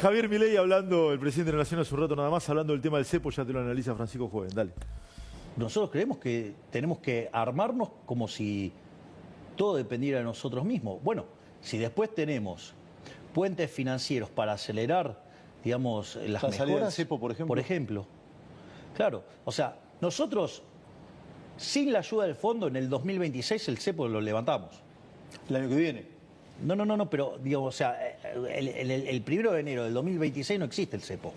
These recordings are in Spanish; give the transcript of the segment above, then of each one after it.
Javier Milei hablando, el presidente de la Nación hace un rato nada más, hablando del tema del cepo, ya te lo analiza Francisco Joven, dale. Nosotros creemos que tenemos que armarnos como si todo dependiera de nosotros mismos. Bueno, si después tenemos puentes financieros para acelerar, digamos, las ¿La salida del mejoras, cepo, por ejemplo? Por ejemplo. Claro, o sea, nosotros, sin la ayuda del fondo, en el 2026 el cepo lo levantamos. El año que viene. No, pero, digamos, o sea, el 1 de enero del 2026 no existe el cepo.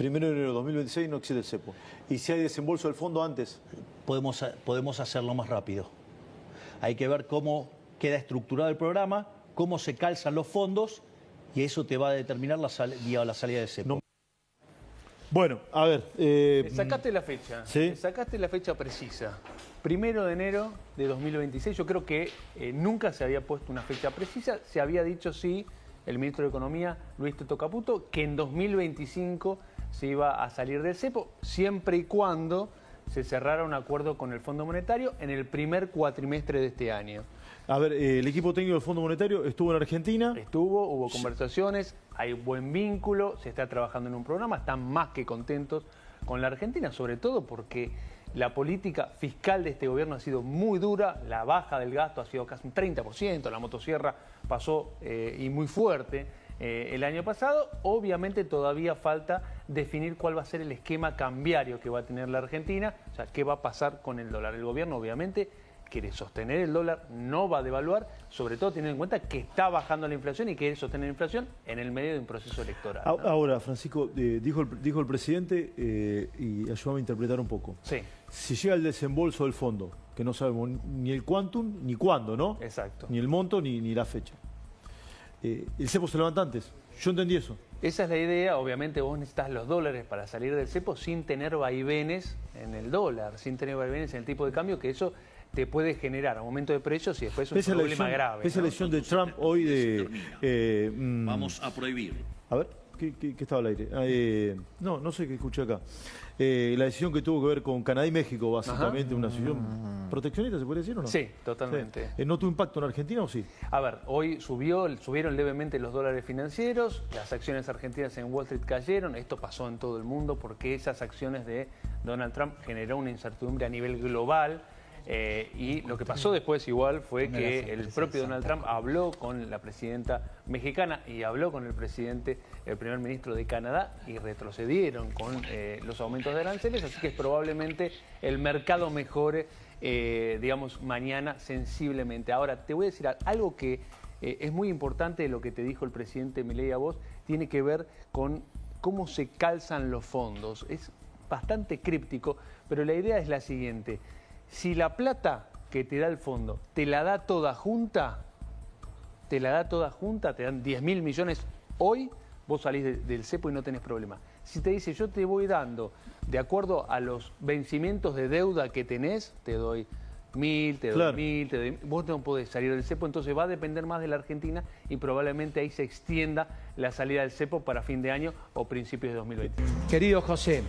1 de enero de 2026 no existe el cepo. ¿Y si hay desembolso del fondo antes? Podemos hacerlo más rápido. Hay que ver cómo queda estructurado el programa, cómo se calzan los fondos, y eso te va a determinar la salida del cepo. No. Bueno, a ver... Sacaste la fecha, ¿sí? Sacaste la fecha precisa. 1 de enero de 2026, yo creo que nunca se había puesto una fecha precisa, se había dicho sí, el ministro de Economía, Luis Toto Caputo, que en 2025 se iba a salir del cepo, siempre y cuando se cerrara un acuerdo con el Fondo Monetario en el primer cuatrimestre de este año. A ver, el equipo técnico del Fondo Monetario estuvo en Argentina. Hubo conversaciones, hay buen vínculo, se está trabajando en un programa, están más que contentos con la Argentina, sobre todo porque la política fiscal de este gobierno ha sido muy dura, la baja del gasto ha sido casi un 30%, la motosierra pasó y muy fuerte el año pasado. Obviamente todavía falta definir cuál va a ser el esquema cambiario que va a tener la Argentina, o sea, qué va a pasar con el dólar. El gobierno obviamente quiere sostener el dólar, no va a devaluar, sobre todo teniendo en cuenta que está bajando la inflación y quiere sostener la inflación en el medio de un proceso electoral, ¿no? Ahora, Francisco, dijo el presidente, y ayúdame a interpretar un poco. Sí. Si llega el desembolso del fondo, que no sabemos ni el quantum ni cuándo, ¿no? Exacto. Ni el monto ni la fecha. ¿El cepo se levanta antes? Yo entendí eso. Esa es la idea. Obviamente vos necesitas los dólares para salir del cepo sin tener vaivenes en el dólar, sin tener vaivenes en el tipo de cambio, que eso te puede generar aumento de precios y después un problema grave. Esa elección de Trump hoy de... Vamos a prohibir. A ver, ¿qué estaba al aire? No sé qué escuché acá. La decisión que tuvo que ver con Canadá y México, básicamente, una decisión proteccionista, ¿se puede decir o no? Sí, totalmente. Sí. ¿No tuvo impacto en Argentina o sí? A ver, hoy subieron levemente los dólares financieros, las acciones argentinas en Wall Street cayeron, esto pasó en todo el mundo porque esas acciones de Donald Trump generó una incertidumbre a nivel global. Y lo que pasó después igual fue que el propio Donald Trump habló con la presidenta mexicana y habló con el primer ministro de Canadá y retrocedieron con los aumentos de aranceles, así que probablemente el mercado mejore, digamos, mañana sensiblemente. Ahora, te voy a decir algo que es muy importante de lo que te dijo el presidente Milei a vos, tiene que ver con cómo se calzan los fondos. Es bastante críptico, pero la idea es la siguiente. Si la plata que te da el fondo te la da toda junta, te dan 10.000 millones hoy, vos salís del cepo y no tenés problema. Si te dice yo te voy dando, de acuerdo a los vencimientos de deuda que tenés, te doy 1.000, te doy claro. 1.000, te doy... Vos no podés salir del cepo, entonces va a depender más de la Argentina y probablemente ahí se extienda la salida del cepo para fin de año o principios de 2020. Querido José,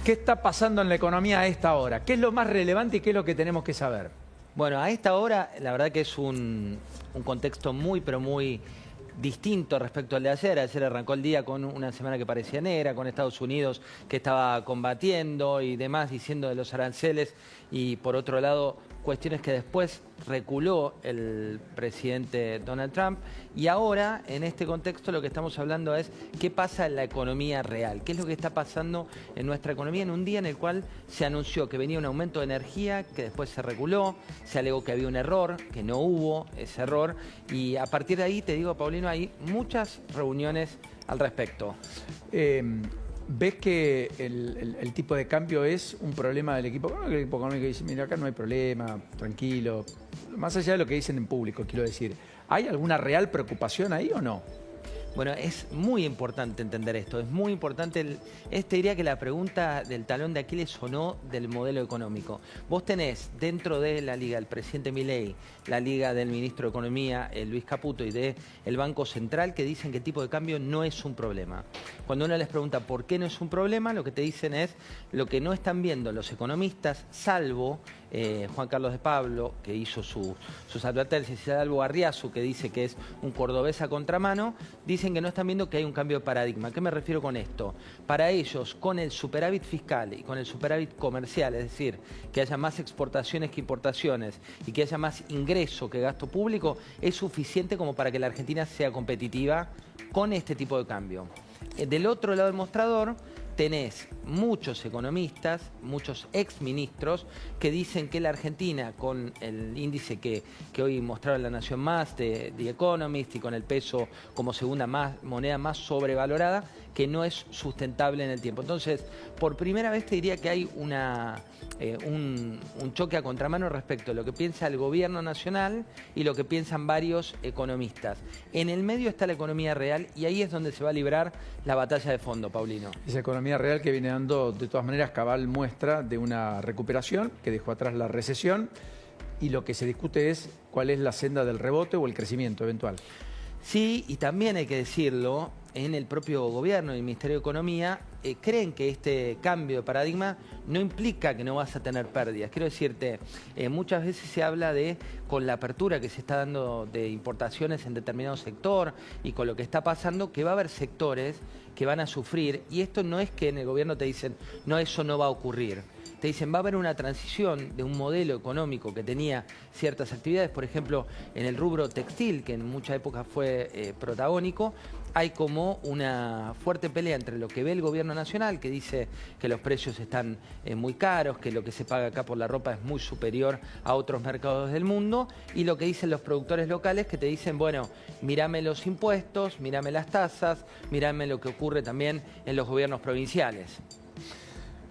¿qué está pasando en la economía a esta hora? ¿Qué es lo más relevante y qué es lo que tenemos que saber? Bueno, a esta hora la verdad que es un contexto muy, pero muy distinto respecto al de ayer. Ayer arrancó el día con una semana que parecía negra, con Estados Unidos que estaba combatiendo y demás, diciendo de los aranceles, y por otro lado cuestiones que después reculó el presidente Donald Trump. Y ahora, en este contexto, lo que estamos hablando es qué pasa en la economía real, qué es lo que está pasando en nuestra economía en un día en el cual se anunció que venía un aumento de energía, que después se reculó, se alegó que había un error, que no hubo ese error, y a partir de ahí, te digo, Paulino, hay muchas reuniones al respecto. ¿Ves que el tipo de cambio es un problema del equipo? Bueno, el equipo económico dice, mira, acá no hay problema, tranquilo. Más allá de lo que dicen en público, quiero decir, ¿hay alguna real preocupación ahí o no? Bueno, es muy importante entender esto, es muy importante, te diría que la pregunta del talón de Aquiles o no del modelo económico. Vos tenés dentro de la Liga el presidente Milei, la Liga del ministro de Economía, Luis Caputo, y del Banco Central, que dicen que el tipo de cambio no es un problema. Cuando uno les pregunta por qué no es un problema, lo que te dicen es lo que no están viendo los economistas, salvo Juan Carlos de Pablo, que hizo sus advertencias, y Albo Arriazu, que dice que es un cordobés a contramano, dicen que no están viendo que hay un cambio de paradigma. ¿A qué me refiero con esto? Para ellos, con el superávit fiscal y con el superávit comercial, es decir, que haya más exportaciones que importaciones y que haya más ingreso que gasto público, es suficiente como para que la Argentina sea competitiva con este tipo de cambio. Del otro lado del mostrador tenés muchos economistas, muchos exministros que dicen que la Argentina, con el índice que hoy mostraba La Nación Más de The Economist y con el peso como segunda moneda más sobrevalorada, que no es sustentable en el tiempo. Entonces, por primera vez te diría que hay un choque a contramano respecto a lo que piensa el gobierno nacional y lo que piensan varios economistas. En el medio está la economía real y ahí es donde se va a librar la batalla de fondo, Paulino. Esa economía real que viene dando, de todas maneras, cabal muestra de una recuperación que dejó atrás la recesión, y lo que se discute es cuál es la senda del rebote o el crecimiento eventual. Sí, y también hay que decirlo, en el propio gobierno y el Ministerio de Economía creen que este cambio de paradigma no implica que no vas a tener pérdidas. Quiero decirte, muchas veces se habla de, con la apertura que se está dando de importaciones en determinado sector y con lo que está pasando, que va a haber sectores que van a sufrir, y esto no es que en el gobierno te dicen, no, eso no va a ocurrir. Te dicen, va a haber una transición de un modelo económico que tenía ciertas actividades, por ejemplo, en el rubro textil, que en muchas épocas fue protagónico, hay como una fuerte pelea entre lo que ve el gobierno nacional, que dice que los precios están muy caros, que lo que se paga acá por la ropa es muy superior a otros mercados del mundo, y lo que dicen los productores locales, que te dicen, bueno, mírame los impuestos, mírame las tasas, mírame lo que ocurre también en los gobiernos provinciales.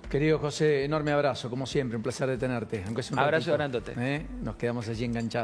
Querido José, enorme abrazo, como siempre, un placer de tenerte. Aunque sea un abrazo ratito, grandote. Nos quedamos allí enganchados.